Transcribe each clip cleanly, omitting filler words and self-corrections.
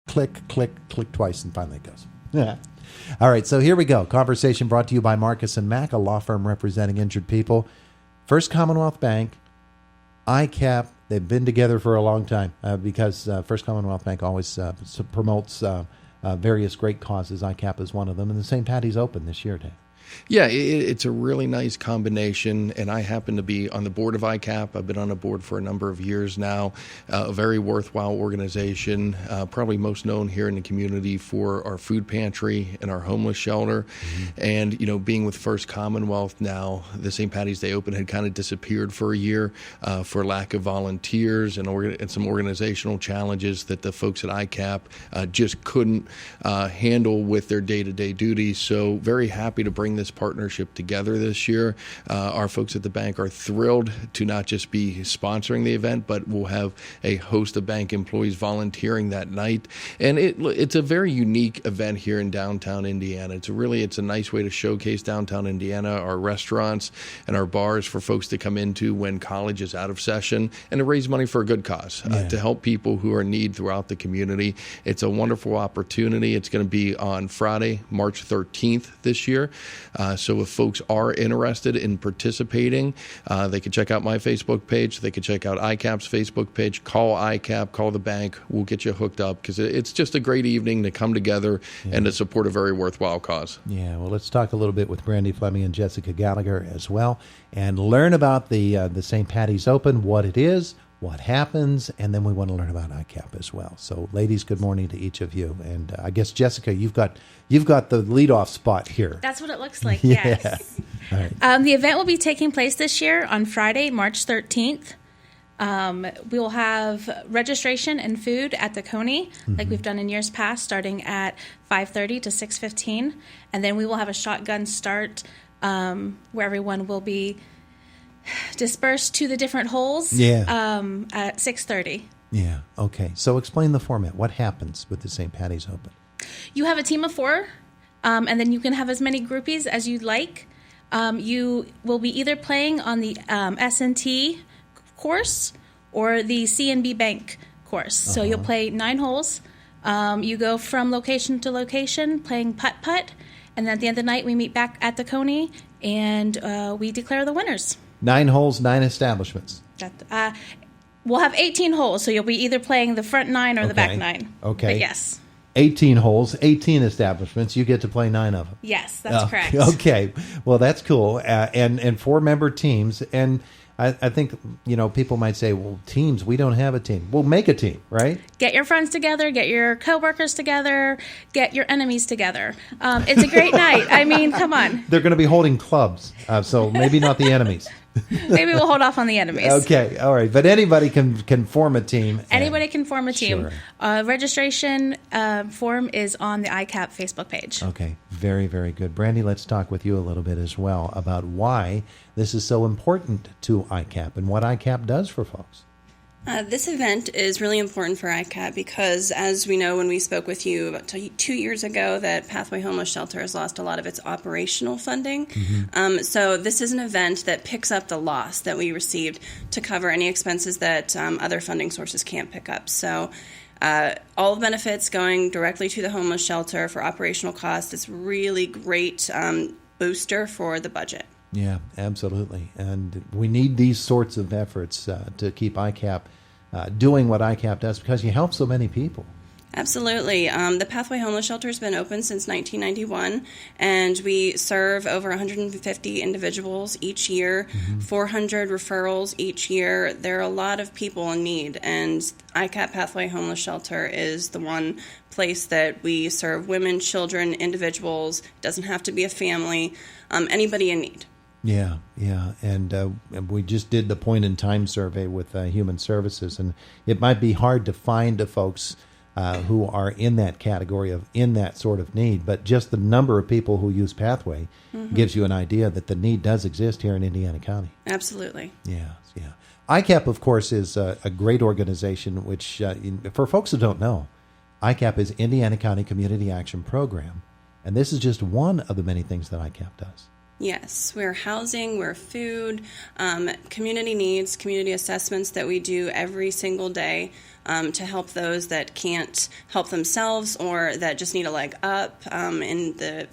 click, click, click twice, and finally it goes. Yeah. All right, so here we go. Conversation brought to you by Marcus & Mack, a law firm representing injured people. First Commonwealth Bank, ICCAP, they've been together for a long time because First Commonwealth Bank always promotes various great causes. ICCAP is one of them, and the St. Patty's Open this year, Dave. Yeah, it's a really nice combination, and I happen to be on the board of ICCAP. I've been on the board for a number of years now. A very worthwhile organization, probably most known here in the community for our food pantry and our homeless shelter. Mm-hmm. And, being with First Commonwealth now, the St. Patty's Day Open had kind of disappeared for a year for lack of volunteers and some organizational challenges that the folks at ICCAP just couldn't handle with their day-to-day duties. So very happy to bring this partnership together this year. Our folks at the bank are thrilled to not just be sponsoring the event, but we'll have a host of bank employees volunteering that night. And it's a very unique event here in downtown Indiana. It's a nice way to showcase downtown Indiana, our restaurants and our bars for folks to come into when college is out of session, and to raise money for a good cause, to help people who are in need throughout the community. It's a wonderful opportunity. It's going to be on Friday, March 13th this year. So if folks are interested in participating, they can check out my Facebook page. They can check out ICAP's Facebook page. Call ICAP, call the bank. We'll get you hooked up because it's just a great evening to come together and to support a very worthwhile cause. Yeah, well, let's talk a little bit with Brandi Fleming and Jessica Gallagher as well and learn about the St. Patty's Open, what it is, what happens, and then we want to learn about ICAP as well. So, ladies, good morning to each of you. And I guess, Jessica, you've got the leadoff spot here. That's what it looks like, yes. All right. The event will be taking place this year on Friday, March 13th. We will have registration and food at the Coney, like we've done in years past, starting at 5:30 to 6:15. And then we will have a shotgun start where everyone will be dispersed to the different holes at 6:30. Yeah, okay. So explain the format. What happens with the St. Patty's Open? You have a team of 4, and then you can have as many groupies as you'd like. You will be either playing on the S&T course or the C&B Bank course. So you'll play 9 holes. You go from location to location playing putt-putt, and then at the end of the night we meet back at the Coney and we declare the winners. 9 holes, 9 establishments. We'll have 18 holes, so you'll be either playing the front 9 or the back 9. Okay. But yes. 18 holes, 18 establishments. You get to play 9 of them. Yes, that's correct. Okay. Well, that's cool. And 4-member teams. And I think, people might say, well, teams, we don't have a team. Well, make a team, right? Get your friends together, get your coworkers together, get your enemies together. It's a great night. I mean, come on. They're going to be holding clubs, so maybe not the enemies. Maybe we'll hold off on the enemies. Okay, all right. But anybody can form a team. Anybody can form a team. Sure. Registration form is on the ICAP Facebook page. Okay, very, very good. Brandi, let's talk with you a little bit as well about why this is so important to ICAP and what ICAP does for folks. This event is really important for ICAP because, as we know when we spoke with you about 2 years ago, that Pathway Homeless Shelter has lost a lot of its operational funding. So this is an event that picks up the loss that we received to cover any expenses that other funding sources can't pick up. So all the benefits going directly to the homeless shelter for operational costs. It's really great booster for the budget. Yeah, absolutely. And we need these sorts of efforts to keep ICAP doing what ICAP does because you help so many people. Absolutely. The Pathway Homeless Shelter has been open since 1991, and we serve over 150 individuals each year, 400 referrals each year. There are a lot of people in need, and ICAP Pathway Homeless Shelter is the one place that we serve women, children, individuals. It doesn't have to be a family, anybody in need. Yeah, and we just did the point-in-time survey with Human Services, and it might be hard to find the folks who are in that category of in that sort of need, but just the number of people who use Pathway gives you an idea that the need does exist here in Indiana County. Absolutely. Yeah. ICAP, of course, is a great organization, which, for folks who don't know, ICAP is Indiana County Community Action Program, and this is just one of the many things that ICAP does. Yes, we're housing, we're food, community needs, community assessments that we do every single day to help those that can't help themselves or that just need a leg up in the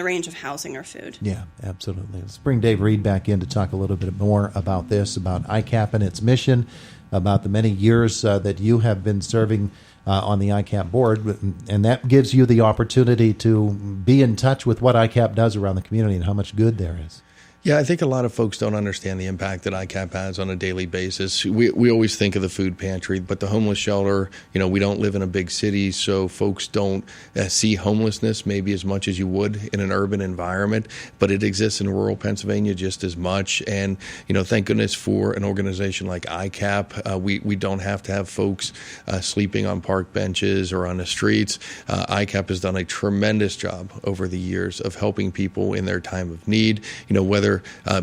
range of housing or food. Yeah, absolutely. Let's bring Dave Reed back in to talk a little bit more about this, about ICCAP and its mission, about the many years that you have been serving on the ICCAP board, and that gives you the opportunity to be in touch with what ICCAP does around the community and how much good there is. Yeah, I think a lot of folks don't understand the impact that ICCAP has on a daily basis. We always think of the food pantry, but the homeless shelter, we don't live in a big city, so folks don't see homelessness maybe as much as you would in an urban environment, but it exists in rural Pennsylvania just as much. And, thank goodness for an organization like ICCAP. We don't have to have folks sleeping on park benches or on the streets. ICCAP has done a tremendous job over the years of helping people in their time of need, whether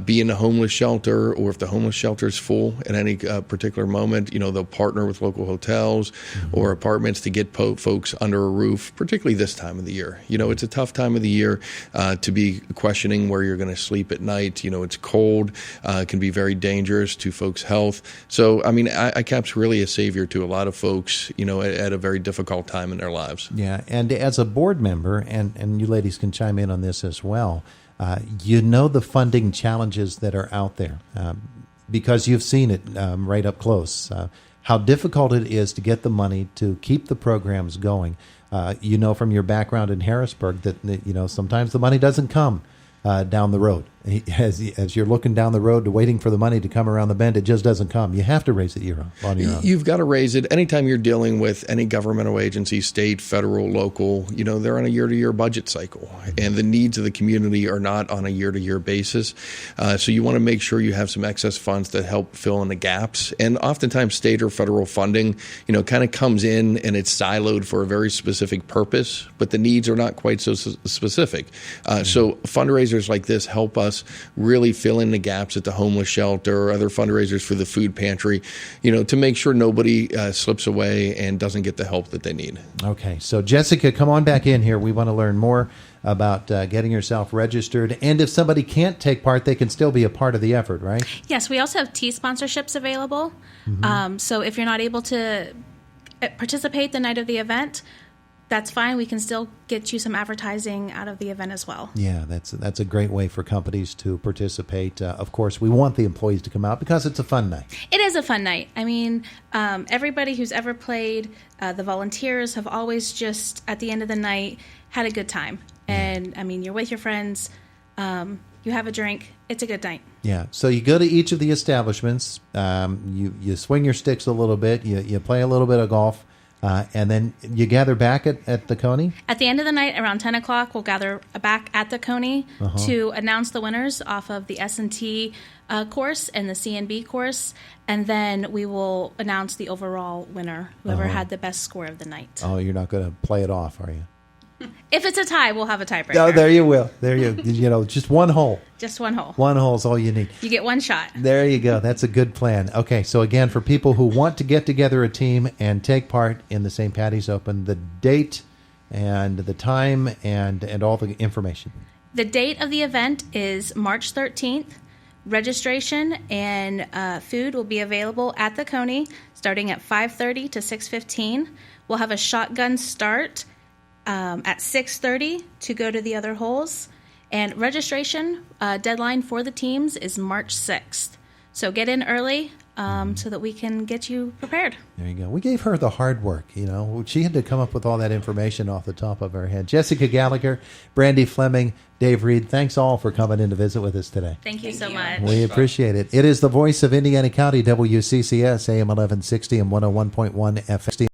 be in a homeless shelter or if the homeless shelter is full at any particular moment, they'll partner with local hotels or apartments to get folks under a roof, particularly this time of the year. It's a tough time of the year to be questioning where you're going to sleep at night. It's cold, it can be very dangerous to folks' health. So, ICCAP's really a savior to a lot of folks, at a very difficult time in their lives. Yeah, and as a board member, and you ladies can chime in on this as well, the funding challenges that are out there because you've seen it right up close, how difficult it is to get the money to keep the programs going. From your background in Harrisburg that, sometimes the money doesn't come down the road. As you're looking down the road to waiting for the money to come around the bend, it just doesn't come. You have to raise it on your own. You've got to raise it. Anytime you're dealing with any governmental agency, state, federal, local, they're on a year-to-year budget cycle. And the needs of the community are not on a year-to-year basis. So you want to make sure you have some excess funds that help fill in the gaps. And oftentimes state or federal funding, kind of comes in and it's siloed for a very specific purpose, but the needs are not quite so specific. So fundraisers like this help us really fill in the gaps at the homeless shelter or other fundraisers for the food pantry, to make sure nobody slips away and doesn't get the help that they need. Okay, so Jessica, come on back in here. We want to learn more about getting yourself registered. And if somebody can't take part, they can still be a part of the effort, right? Yes, we also have tea sponsorships available. So if you're not able to participate the night of the event, that's fine. We can still get you some advertising out of the event as well. Yeah, that's a great way for companies to participate. Of course, we want the employees to come out because it's a fun night. It is a fun night. Everybody who's ever played, the volunteers have always just, at the end of the night, had a good time. And, you're with your friends, you have a drink, it's a good night. Yeah, so you go to each of the establishments, you swing your sticks a little bit, you play a little bit of golf, and then you gather back at the Coney? At the end of the night, around 10 o'clock, we'll gather back at the Coney to announce the winners off of the S&T course and the C&B course, and then we will announce the overall winner, whoever had the best score of the night. Oh, you're not going to play it off, are you? If it's a tie, we'll have a tiebreaker. Oh, there you will. Just one hole. Just one hole. One hole is all you need. You get one shot. There you go. That's a good plan. Okay, so again, for people who want to get together a team and take part in the St. Patty's Open, the date and the time and all the information. The date of the event is March 13th. Registration and food will be available at the Coney starting at 5:30 to 6:15. We'll have a shotgun start at 6:30 to go to the other holes. And registration deadline for the teams is March 6th. So get in early so that we can get you prepared. There you go. We gave her the hard work, She had to come up with all that information off the top of her head. Jessica Gallagher, Brandi Fleming, Dave Reed, thanks all for coming in to visit with us today. Thank you so much. We appreciate it. It is the voice of Indiana County, WCCS, AM 1160 and 101.1 FM.